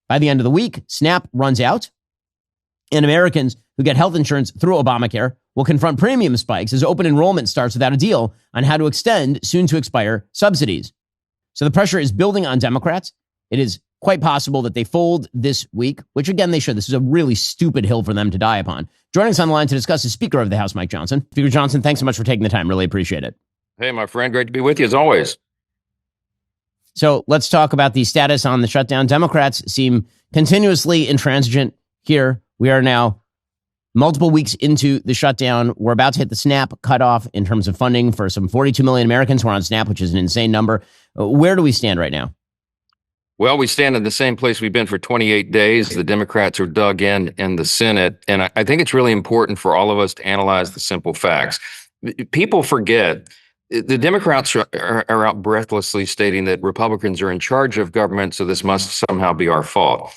By the end of the week, SNAP runs out, and Americans who get health insurance through Obamacare will confront premium spikes as open enrollment starts without a deal on how to extend soon-to-expire subsidies. So the pressure is building on Democrats. It is quite possible that they fold this week, which again, they should. This is a really stupid hill for them to die upon. Joining us on the line to discuss is Speaker of the House, Mike Johnson. Speaker Johnson, thanks so much for taking the time. Really appreciate it. Hey, my friend. Great to be with you as always. So let's talk about the status on the shutdown. Democrats seem continuously intransigent here. We are now multiple weeks into the shutdown. We're about to hit the SNAP cutoff in terms of funding for some 42 million Americans who are on SNAP, which is an insane number. Where do we stand right now? Well, we stand in the same place we've been for 28 days. The Democrats are dug in the Senate. And I think it's really important for all of us to analyze the simple facts. People forget the Democrats are out breathlessly stating that Republicans are in charge of government, so this must somehow be our fault.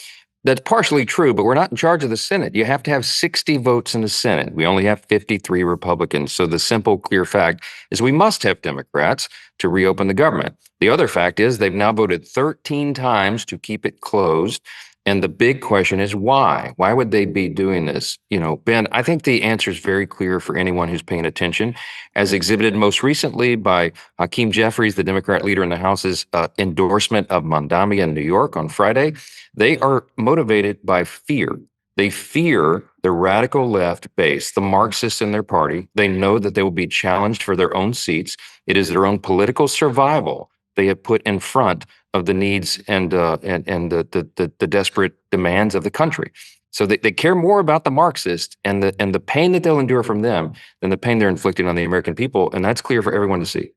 That's partially true, but we're not in charge of the Senate. You have to have 60 votes in the Senate. We only have 53 Republicans. So the simple, clear fact is we must have Democrats to reopen the government. The other fact is they've now voted 13 times to keep it closed. And the big question is why? Why would they be doing this? You know, Ben, I think the answer is very clear for anyone who's paying attention, as exhibited most recently by Hakeem Jeffries, the Democrat leader in the House's endorsement of Mondami in New York on Friday. They are motivated by fear. They fear the radical left base, the Marxists in their party. They know that they will be challenged for their own seats. It is their own political survival they have put in front of the needs and the desperate demands of the country. So they care more about the Marxists and the pain that they'll endure from them than the pain they're inflicting on the American people. And that's clear for everyone to see.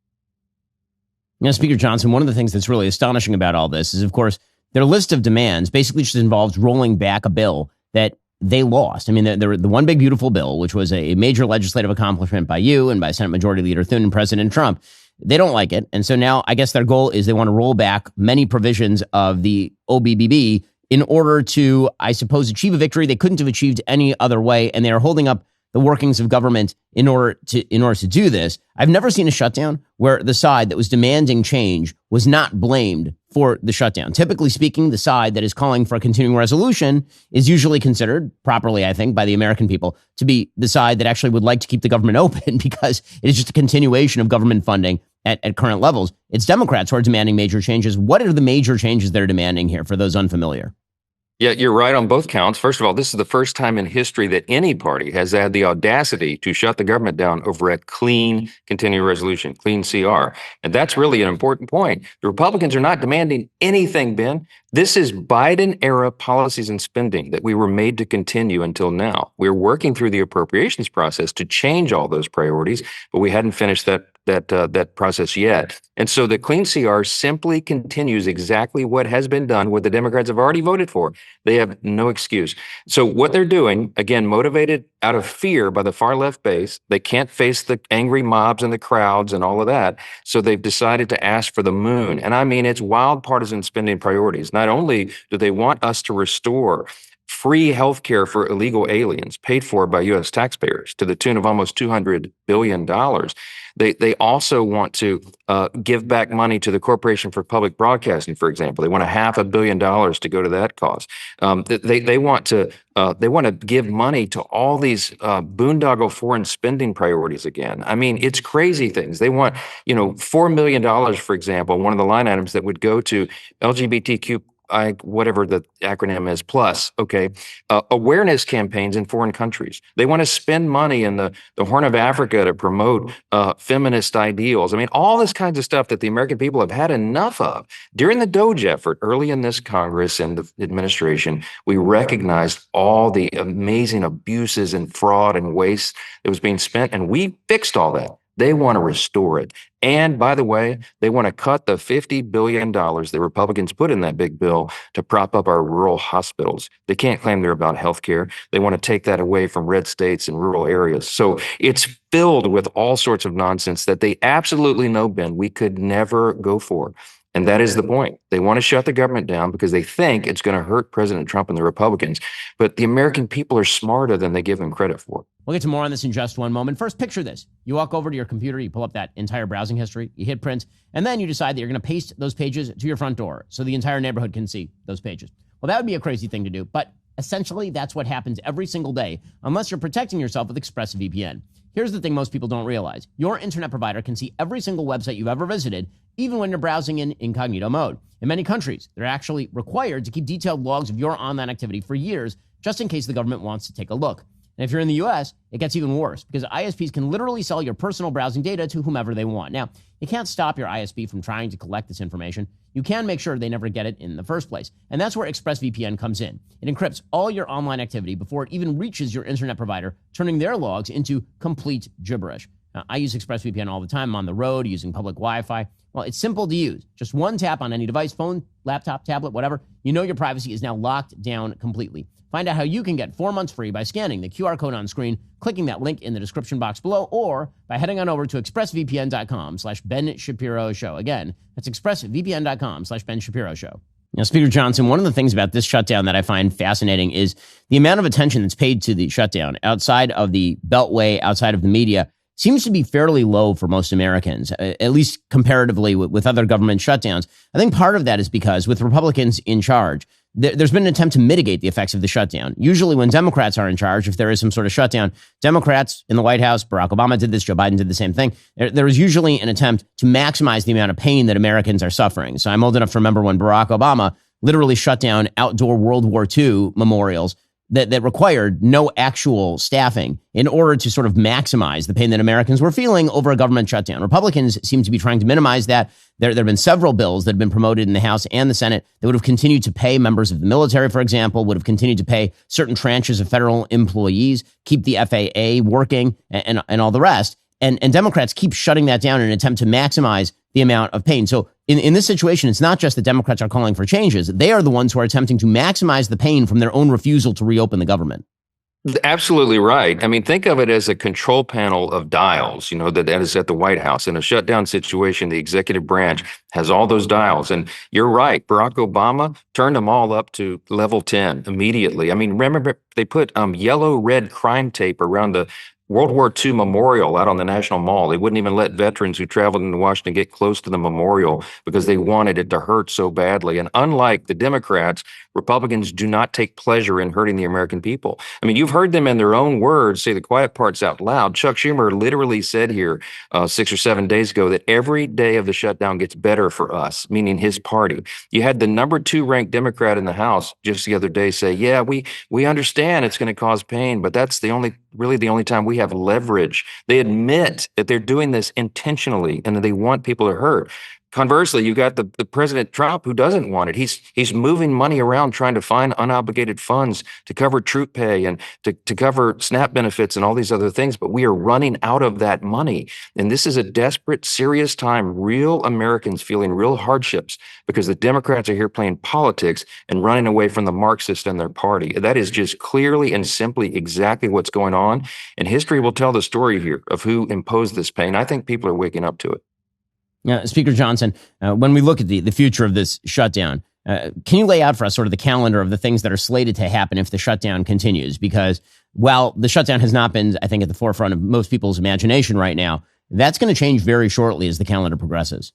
Now, Speaker Johnson, one of the things that's really astonishing about all this is, of course, their list of demands basically just involves rolling back a bill that they lost. I mean, the one big beautiful bill, which was a major legislative accomplishment by you and by Senate Majority Leader Thune and President Trump. They don't like it. And so now I guess their goal is they want to roll back many provisions of the OBBB in order to, I suppose, achieve a victory they couldn't have achieved any other way. And they are holding up the workings of government in order to do this. I've never seen a shutdown where the side that was demanding change was not blamed for the shutdown. Typically speaking, the side that is calling for a continuing resolution is usually considered properly, I think, by the American people to be the side that actually would like to keep the government open because it is just a continuation of government funding at current levels. It's Democrats who are demanding major changes. What are the major changes they're demanding here for those unfamiliar? Yeah, you're right on both counts. First of all, this is the first time in history that any party has had the audacity to shut the government down over a clean continuing resolution, clean CR. And that's really an important point. The Republicans are not demanding anything, Ben. This is Biden-era policies and spending that we were made to continue until now. We're working through the appropriations process to change all those priorities, but we hadn't finished that process yet. And so the clean CR simply continues exactly what has been done, what the Democrats have already voted for. They have no excuse. So what they're doing, again, motivated out of fear by the far left base, they can't face the angry mobs and the crowds and all of that. So they've decided to ask for the moon. And I mean, it's wild partisan spending priorities. Not only do they want us to restore free health care for illegal aliens paid for by U.S. taxpayers to the tune of almost $200 billion. They also want to give back money to the Corporation for Public Broadcasting, for example. They want $500 million to go to that cause. They want to give money to all these boondoggle foreign spending priorities again. I mean, it's crazy things. They want, $4 million, for example, one of the line items that would go to LGBTQ whatever the acronym is, plus, awareness campaigns in foreign countries. They want to spend money in the Horn of Africa to promote feminist ideals. I mean, all this kinds of stuff that the American people have had enough of. During the DOGE effort, early in this Congress and the administration, we recognized all the amazing abuses and fraud and waste that was being spent, and we fixed all that. They want to restore it. And by the way, they want to cut the $50 billion the Republicans put in that big bill to prop up our rural hospitals. They can't claim they're about health care. They want to take that away from red states and rural areas. So it's filled with all sorts of nonsense that they absolutely know, Ben, we could never go for. And that is the point. They want to shut the government down because they think it's going to hurt President Trump and the Republicans. But the American people are smarter than they give them credit for. We'll get to more on this in just one moment. First, picture this. You walk over to your computer, you pull up that entire browsing history, you hit print, and then you decide that you're going to paste those pages to your front door so the entire neighborhood can see those pages. Well, that would be a crazy thing to do, but essentially that's what happens every single day unless you're protecting yourself with ExpressVPN. Here's the thing most people don't realize. Your internet provider can see every single website you've ever visited, even when you're browsing in incognito mode. In many countries, they're actually required to keep detailed logs of your online activity for years, just in case the government wants to take a look. And if you're in the US, it gets even worse because ISPs can literally sell your personal browsing data to whomever they want. Now, you can't stop your ISP from trying to collect this information. You can make sure they never get it in the first place. And that's where ExpressVPN comes in. It encrypts all your online activity before it even reaches your internet provider, turning their logs into complete gibberish. Now, I use ExpressVPN all the time. I'm on the road using public Wi-Fi. Well, it's simple to use. Just one tap on any device, phone, laptop, tablet, whatever. You know your privacy is now locked down completely. Find out how you can get 4 months free by scanning the QR code on screen, clicking that link in the description box below, or by heading on over to expressvpn.com/Ben Shapiro Show. Again, that's expressvpn.com/Ben Shapiro Show. Now, Speaker Johnson, one of the things about this shutdown that I find fascinating is the amount of attention that's paid to the shutdown outside of the Beltway, outside of the media, seems to be fairly low for most Americans, at least comparatively with other government shutdowns. I think part of that is because with Republicans in charge, there's been an attempt to mitigate the effects of the shutdown. Usually when Democrats are in charge, if there is some sort of shutdown, Democrats in the White House, Barack Obama did this, Joe Biden did the same thing. There is usually an attempt to maximize the amount of pain that Americans are suffering. So I'm old enough to remember when Barack Obama literally shut down outdoor World War II memorials that required no actual staffing in order to sort of maximize the pain that Americans were feeling over a government shutdown. Republicans seem to be trying to minimize that. There have been several bills that have been promoted in the House and the Senate that would have continued to pay members of the military, for example, would have continued to pay certain tranches of federal employees, keep the FAA working, and all the rest. And Democrats keep shutting that down in an attempt to maximize the amount of pain. So in this situation, it's not just that Democrats are calling for changes. They are the ones who are attempting to maximize the pain from their own refusal to reopen the government. Absolutely right. I mean, think of it as a control panel of dials, that is at the White House. In a shutdown situation, the executive branch has all those dials. And you're right. Barack Obama turned them all up to level 10 immediately. I mean, remember, they put yellow, red crime tape around the World War II memorial out on the National Mall. They wouldn't even let veterans who traveled into Washington get close to the memorial because they wanted it to hurt so badly. And unlike the Democrats, Republicans do not take pleasure in hurting the American people. I mean, you've heard them in their own words say the quiet parts out loud. Chuck Schumer literally said here 6 or 7 days ago that every day of the shutdown gets better for us, meaning his party. You had the number 2 ranked Democrat in the House just the other day say, yeah, we understand it's going to cause pain, but that's really the only time we have leverage. They admit that they're doing this intentionally and that they want people to hurt. Conversely, you got the President Trump who doesn't want it. He's moving money around trying to find unobligated funds to cover troop pay and to cover SNAP benefits and all these other things. But we are running out of that money. And this is a desperate, serious time. Real Americans feeling real hardships because the Democrats are here playing politics and running away from the Marxists and their party. That is just clearly and simply exactly what's going on. And history will tell the story here of who imposed this pain. I think people are waking up to it. Speaker Johnson, when we look at the future of this shutdown, can you lay out for us sort of the calendar of the things that are slated to happen if the shutdown continues? Because while the shutdown has not been, I think, at the forefront of most people's imagination right now, that's going to change very shortly as the calendar progresses.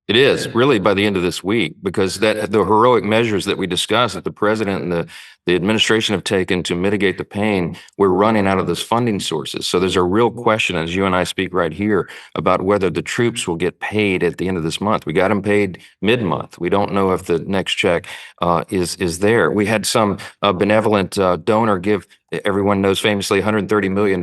It is really by the end of this week, because the heroic measures that we discussed that the president and the administration have taken to mitigate the pain, we're running out of those funding sources. So there's a real question, as you and I speak right here, about whether the troops will get paid at the end of this month. We got them paid mid-month. We don't know if the next check is there. We had some benevolent donor give, everyone knows famously, $130 million.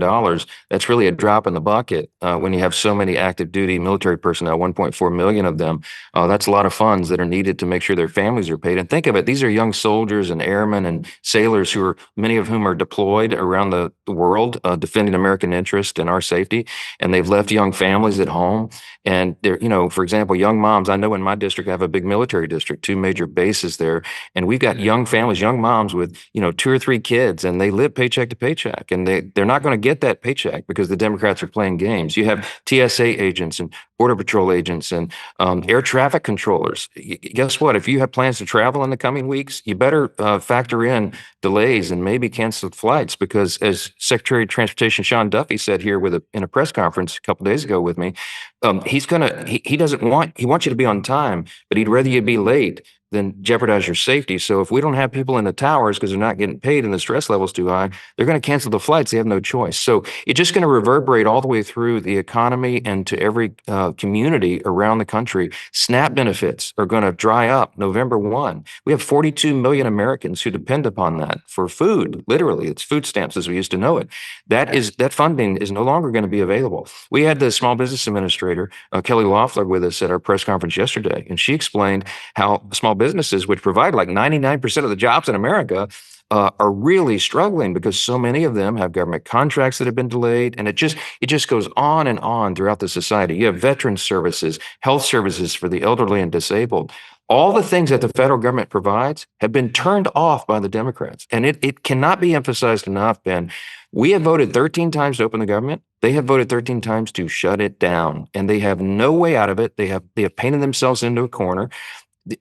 That's really a drop in the bucket when you have so many active duty military personnel, 1.4 million of them. That's a lot of funds that are needed to make sure their families are paid. And think of it, these are young soldiers and airmen and sailors many of whom are deployed around the world defending American interest and our safety. And they've left young families at home. And they're, for example, young moms. I know in my district, I have a big military district, 2 major bases there. And we've got young families, young moms with, 2 or 3 kids, and they live paycheck to paycheck. And they're not going to get that paycheck because the Democrats are playing games. You have TSA agents and Border Patrol agents and air traffic controllers. Guess what? If you have plans to travel in the coming weeks, you better factor in delays and maybe canceled flights, because as Secretary of Transportation Sean Duffy said here in a press conference a couple days ago with me, he wants you to be on time, but he'd rather you be late then jeopardize your safety. So if we don't have people in the towers because they're not getting paid and the stress level's too high, they're going to cancel the flights. They have no choice. So it's just going to reverberate all the way through the economy and to every community around the country. SNAP benefits are going to dry up November 1. We have 42 million Americans who depend upon that for food. Literally, it's food stamps as we used to know it. That funding is no longer going to be available. We had the small business administrator, Kelly Loeffler, with us at our press conference yesterday, and she explained how small businesses, which provide like 99% of the jobs in America, are really struggling because so many of them have government contracts that have been delayed, and it just goes on and on throughout the society. You have veteran services, health services for the elderly and disabled. All the things that the federal government provides have been turned off by the Democrats, and it cannot be emphasized enough, Ben. We have voted 13 times to open the government. They have voted 13 times to shut it down, and they have no way out of it. They have painted themselves into a corner.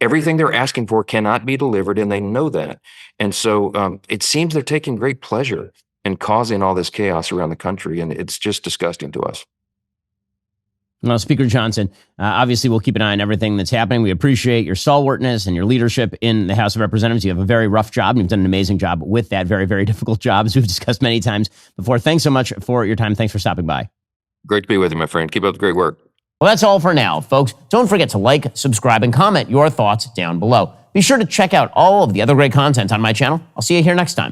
Everything they're asking for cannot be delivered, and they know that. And so it seems they're taking great pleasure in causing all this chaos around the country, and it's just disgusting to us. Well, Speaker Johnson, obviously we'll keep an eye on everything that's happening. We appreciate your stalwartness and your leadership in the House of Representatives. You have a very rough job, and you've done an amazing job with that very, very difficult job, as we've discussed many times before. Thanks so much for your time. Thanks for stopping by. Great to be with you, my friend. Keep up the great work. Well, that's all for now, folks. Don't forget to like, subscribe, and comment your thoughts down below. Be sure to check out all of the other great content on my channel. I'll see you here next time.